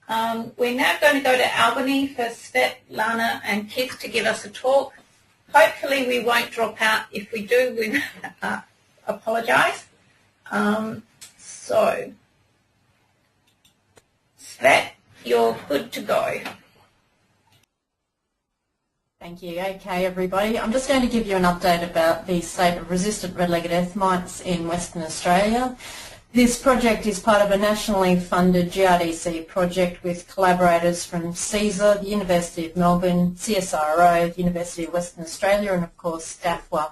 We're now going to go to Albany for Svetlana and Keith to give us a talk. Hopefully we won't drop out. If we do, we apologise. So, Svet, you're good to go. Thank you. Okay, everybody. I'm just going to give you an update about the state of resistant red-legged earthmites in Western Australia. This project is part of a nationally funded GRDC project with collaborators from CSER, the University of Melbourne, CSIRO, the University of Western Australia, and of course DAFWA.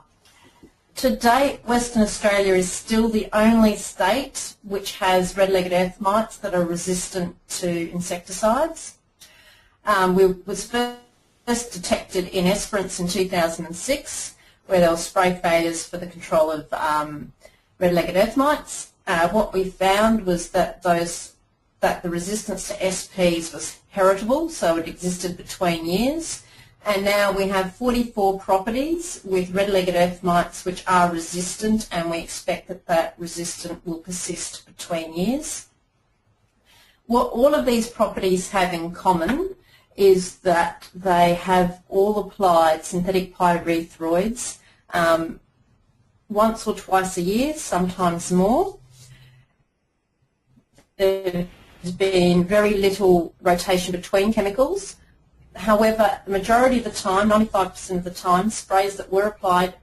To date, Western Australia is still the only state which has red-legged earthmites that are resistant to insecticides. Was first detected in Esperance in 2006, where there were spray failures for the control of red-legged earthmites. What we found was that the resistance to SPs was heritable, so it existed between years. And now we have 44 properties with red-legged earthmites which are resistant, and we expect that that resistance will persist between years. What all of these properties have in common is that they have all applied synthetic pyrethroids once or twice a year, sometimes more. There's been very little rotation between chemicals. However, the majority of the time, 95% of the time, sprays that were applied,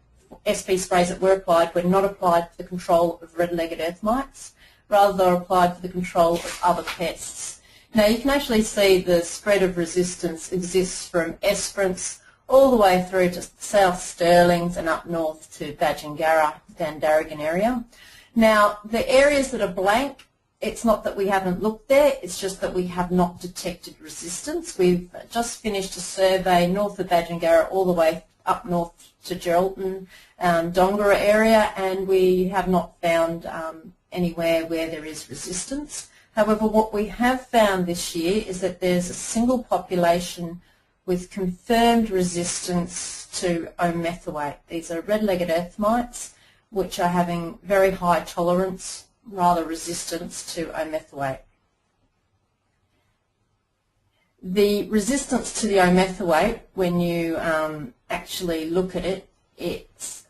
SP sprays that were applied, were not applied for the control of red-legged earthmites, rather they were applied for the control of other pests. Now you can actually see the spread of resistance exists from Esperance all the way through to South Stirlings and up north to Badgingarra, Dandaragan area. Now the areas that are blank, it's not that we haven't looked there, it's just that we have not detected resistance. We've just finished a survey north of Badgingarra all the way up north to Geraldton, Dongara area, and we have not found anywhere where there is resistance. However, what we have found this year is that there's a single population with confirmed resistance to omethylate. These are red-legged earthmites which are having very high tolerance, rather resistance to omethylate. The resistance to the omethylate, when you actually look at it, its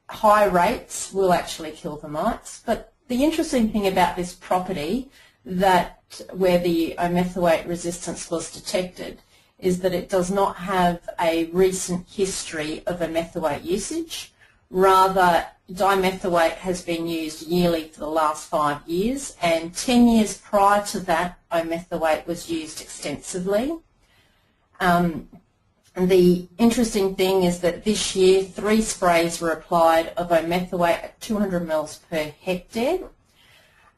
high rates will actually kill the mites. But the interesting thing about this property, that where the omethylate resistance was detected, is that it does not have a recent history of omethylate usage. Rather, dimethylate has been used yearly for the last 5 years, and 10 years prior to that, omethylate was used extensively. The interesting thing is that this year 3 sprays were applied of omethylate at 200 mL per hectare,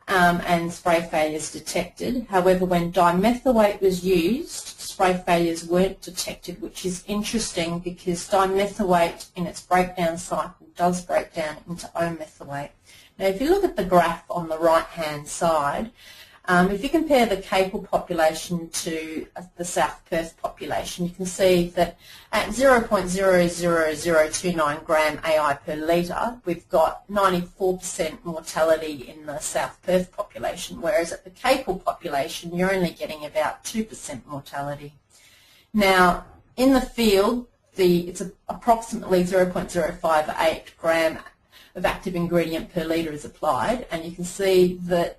and spray failures detected. However, when dimethylate was used, spray failures weren't detected, which is interesting because dimethylate in its breakdown cycle does break down into omethylate. Now, if you look at the graph on the right-hand side, if you compare the Capel population to the South Perth population, you can see that at 0.00029 gram AI per litre, we've got 94% mortality in the South Perth population, whereas at the Capel population, you're only getting about 2% mortality. Now, in the field, it's approximately 0.058 gram of active ingredient per litre is applied, and you can see that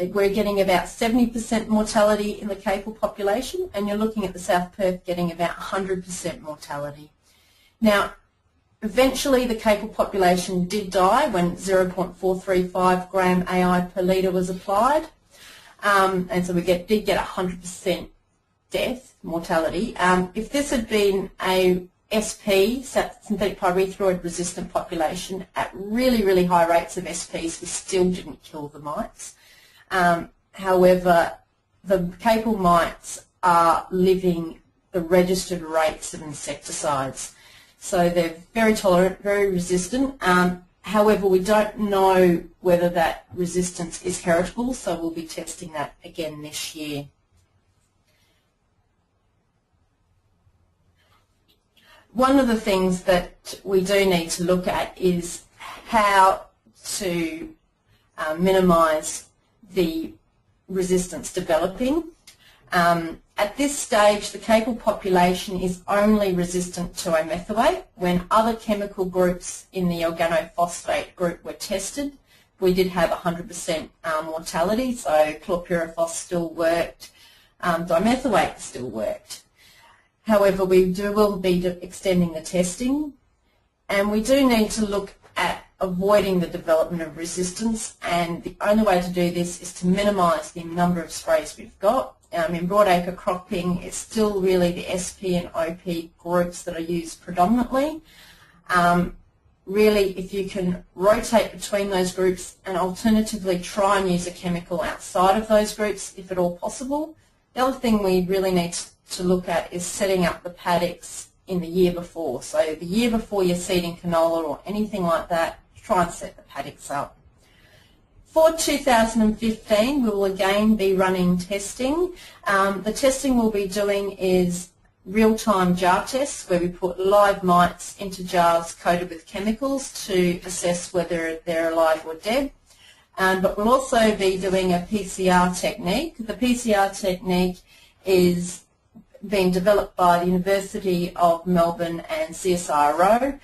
we're getting about 70% mortality in the Capel population, and you're looking at the South Perth getting about 100% mortality. Now, eventually the Capel population did die when 0.435 gram AI per litre was applied, and so we did get 100% death, mortality. If this had been a SP, synthetic pyrethroid resistant population, at really, really high rates of SPs, we still didn't kill the mites. However, the Capel mites are living the registered rates of insecticides. So they're very tolerant, very resistant. However, we don't know whether that resistance is heritable, so we'll be testing that again this year. One of the things that we do need to look at is how to minimise the resistance developing. At this stage, the capel population is only resistant to imethoate. When other chemical groups in the organophosphate group were tested, we did have 100% mortality, so chlorpyrifos still worked, dimethoate still worked. However, we will be extending the testing, and we do need to look at avoiding the development of resistance, and the only way to do this is to minimise the number of sprays we've got. In broadacre cropping, it's still really the SP and OP groups that are used predominantly. Really, if you can rotate between those groups and alternatively try and use a chemical outside of those groups, if at all possible. The other thing we really need to look at is setting up the paddocks in the year before. So the year before you're seeding canola or anything like that, try and set the paddocks up. For 2015, we will again be running testing. The testing we'll be doing is real-time jar tests where we put live mites into jars coated with chemicals to assess whether they're alive or dead. But we'll also be doing a PCR technique. The PCR technique is being developed by the University of Melbourne and CSIRO.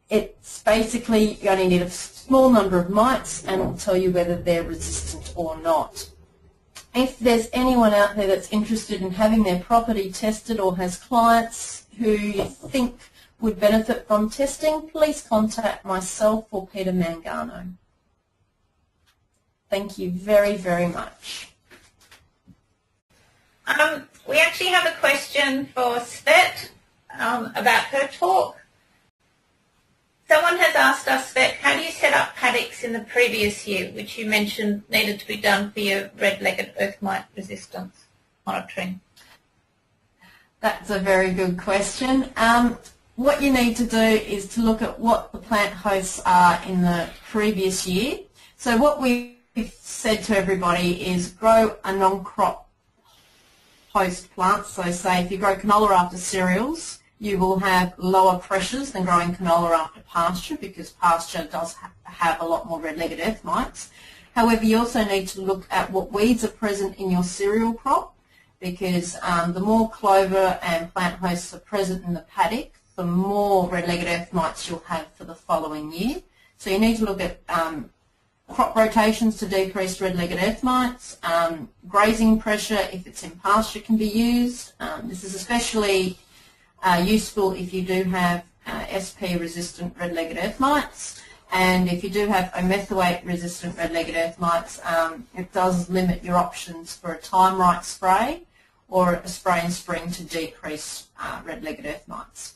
It's basically you only need a small number of mites and it will tell you whether they're resistant or not. If there's anyone out there that's interested in having their property tested or has clients who you think would benefit from testing, please contact myself or Peter Mangano. Thank you very, very much. We actually have a question for Svet about her talk. Someone has asked us, Svet, how do you set up paddocks in the previous year, which you mentioned needed to be done for your red-legged earthmite resistance monitoring? That's a very good question. What you need to do is to look at what the plant hosts are in the previous year. So what we've said to everybody is grow a non-crop host plant. So say if you grow canola after cereals, you will have lower pressures than growing canola after pasture because pasture does have a lot more red-legged earthmites. However, you also need to look at what weeds are present in your cereal crop because the more clover and plant hosts are present in the paddock, the more red-legged earthmites you'll have for the following year. So you need to look at crop rotations to decrease red-legged earthmites. Grazing pressure, if it's in pasture, can be used. This is especially useful if you do have SP-resistant red-legged earthmites, and if you do have imethoate-resistant red-legged earthmites, it does limit your options for a time-right spray or a spray in spring to decrease red-legged earthmites.